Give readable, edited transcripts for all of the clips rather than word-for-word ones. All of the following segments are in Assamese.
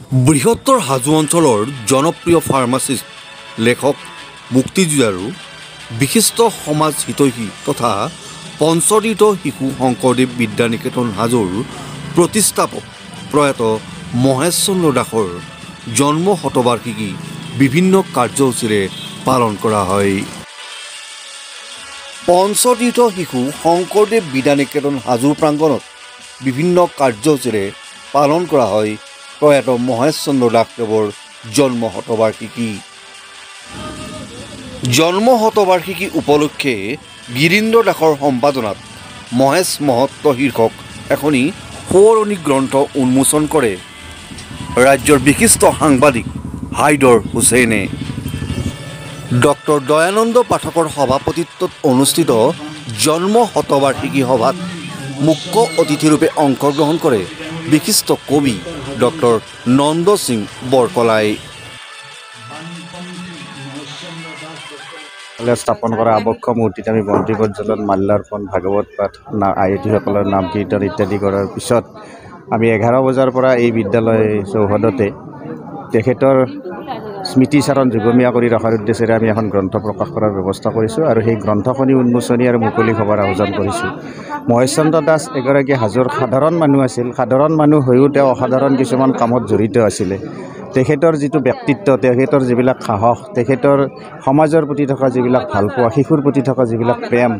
বৃহত্তৰ হাজো অঞ্চলৰ জনপ্ৰিয় ফাৰ্মাচিষ্ট লেখক মুক্তিযুঁজ আৰু বিশিষ্ট সমাজ হিতৈষী তথা পঞ্চতীৰ্থ শিশু শংকৰদেৱ বিদ্যানিকেতন হাজোৰ প্ৰতিষ্ঠাপক প্ৰয়াত মহেশ চন্দ্ৰ দাসৰ জন্ম শতবাৰ্ষিকী বিভিন্ন কাৰ্যসূচীৰে পালন কৰা হয়। পঞ্চতীৰ্থ শিশু শংকৰদেৱ বিদ্যানিকেতন হাজোৰ প্ৰাংগণত বিভিন্ন কাৰ্যসূচীৰে পালন কৰা হয় প্ৰয়াত মহেশ চন্দ্ৰ দাসদেৱৰ জন্ম শতবাৰ্ষিকী। জন্ম শতবাৰ্ষিকী উপলক্ষে গিৰীন্দ্ৰ দাসৰ সম্পাদনাত মহেশ মহত্ব শীৰ্ষক এখনি সোঁৱৰণী গ্ৰন্থ উন্মোচন কৰে ৰাজ্যৰ বিশিষ্ট সাংবাদিক হাইদৰ হুছেইনে। ডক্টৰ দয়ানন্দ পাঠকৰ সভাপতিত্বত অনুষ্ঠিত জন্ম শতবাৰ্ষিকী সভাত মুখ্য অতিথিৰূপে অংশগ্ৰহণ কৰে বিশিষ্ট কবি ডক্টৰ নন্দ সিং বৰকলাই। স্থাপন কৰা আবক্ষ মূৰ্তিত আমি বন্তি প্ৰজ্বলন, মাল্যাৰ্পণ, ভাগৱত পাঠ, আয়তীসকলৰ নাম কীৰ্তন ইত্যাদি কৰাৰ পিছত আমি 11 বজাৰ পৰা এই বিদ্যালয় চৌহদতে তেখেতৰ স্মৃতিচাৰণ যুগমীয়া কৰি ৰখাৰ উদ্দেশ্যেৰে আমি এখন গ্ৰন্থ প্ৰকাশ কৰাৰ ব্যৱস্থা কৰিছোঁ আৰু সেই গ্ৰন্থখনি উন্মোচনী আৰু মুকলি সভাৰ আয়োজন কৰিছোঁ। মহেশ চন্দ্ৰ দাস এগৰাকী হাজোৰ সাধাৰণ মানুহ আছিল। সাধাৰণ মানুহ হৈও তেওঁ অসাধাৰণ কিছুমান কামত জড়িত আছিলে। তেখেতৰ যিটো ব্যক্তিত্ব, তেখেতৰ যিবিলাক সাহস, তেখেতৰ সমাজৰ প্ৰতি থকা যিবিলাক ভালপোৱা, শিশুৰ প্ৰতি থকা যিবিলাক প্ৰেম,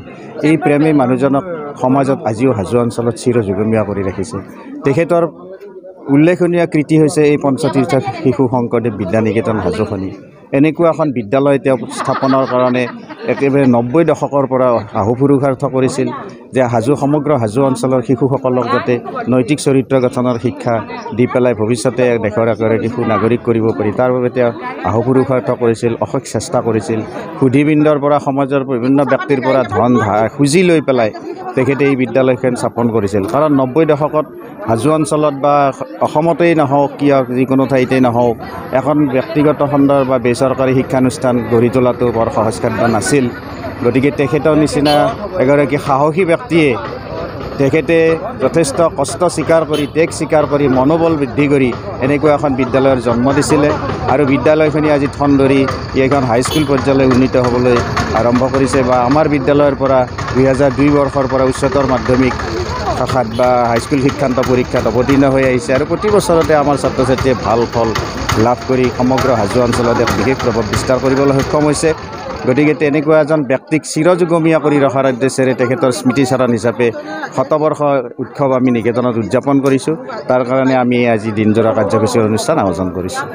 এই প্ৰেমেই মানুহজনক সমাজত আজিও হাজো অঞ্চলত চিৰ যুগমীয়া কৰি ৰাখিছে। তেখেতৰ উল্লেখনীয় কৃতি হৈছে এই পঞ্চতীৰ্থ শিশু শংকৰদেৱ বিদ্যানিকেতন হাজোখনি। এনেকুৱা এখন বিদ্যালয় তেওঁ স্থাপনৰ কাৰণে একেবাৰে 90 দশকৰ পৰা আহুপুৰুষাৰ্থ কৰিছিল যে সমগ্ৰ হাজো অঞ্চলৰ শিশুসকলক যাতে নৈতিক চৰিত্ৰ গঠনৰ শিক্ষা দি পেলাই ভৱিষ্যতে দেশৰ এগৰাকী সুনাগৰিক কৰিব পাৰি, তাৰ বাবে তেওঁ আহুপুৰুষাৰ্থ কৰিছিল, অশেষ চেষ্টা কৰিছিল। সুধীবৃন্দৰ পৰা, সমাজৰ বিভিন্ন ব্যক্তিৰ পৰা ধন ধাৰ খুজি লৈ পেলাই তেখেতে এই বিদ্যালয়খন স্থাপন কৰিছিল। কাৰণ 90 দশকত হাজো অঞ্চলত বা অসমতেই নহওক কিয়, যিকোনো ঠাইতেই নহওক, এখন ব্যক্তিগত খণ্ডৰ বা বেচৰকাৰী শিক্ষানুষ্ঠান গঢ়ি তোলাটো বৰ সহজসাধ্য নাছিল। গতিকে তেখেতৰ নিচিনা এগৰাকী সাহসী ব্যক্তিয়ে তেখেতে যথেষ্ট কষ্ট স্বীকাৰ কৰি, ত্যাগ স্বীকাৰ কৰি, মনোবল বৃদ্ধি কৰি এনেকুৱা এখন বিদ্যালয়ৰ জন্ম দিছিলে আৰু বিদ্যালয়খনি আজি ঠন ধৰি এইখন হাইস্কুল পৰ্যায়লৈ উন্নীত হ'বলৈ আৰম্ভ কৰিছে। বা আমাৰ বিদ্যালয়ৰ পৰা 2002 বৰ্ষৰ পৰা উচ্চতৰ মাধ্যমিক শাখাত বা হাইস্কুল শিক্ষান্ত পৰীক্ষাত অৱতীৰ্ণ হৈ আহিছে আৰু প্ৰতি বছৰতে আমাৰ ছাত্ৰ ছাত্ৰীয়ে ভাল ফল লাভ কৰি সমগ্ৰ হাজো অঞ্চলত এক বিশেষ প্ৰভাৱ বিস্তাৰ কৰিবলৈ সক্ষম হৈছে। গতিকে তেনেকুৱা এজন ব্যক্তিক চিৰযুগমীয়া কৰি ৰখাৰ উদ্দেশ্যেৰে তেখেতৰ স্মৃতিচাৰণ হিচাপে শতবৰ্ষ উৎসৱ আমি নিকেতনত উদযাপন কৰিছোঁ। তাৰ কাৰণে আমি আজি দিনজোৰা কাৰ্যসূচীৰ অনুষ্ঠান আয়োজন কৰিছোঁ।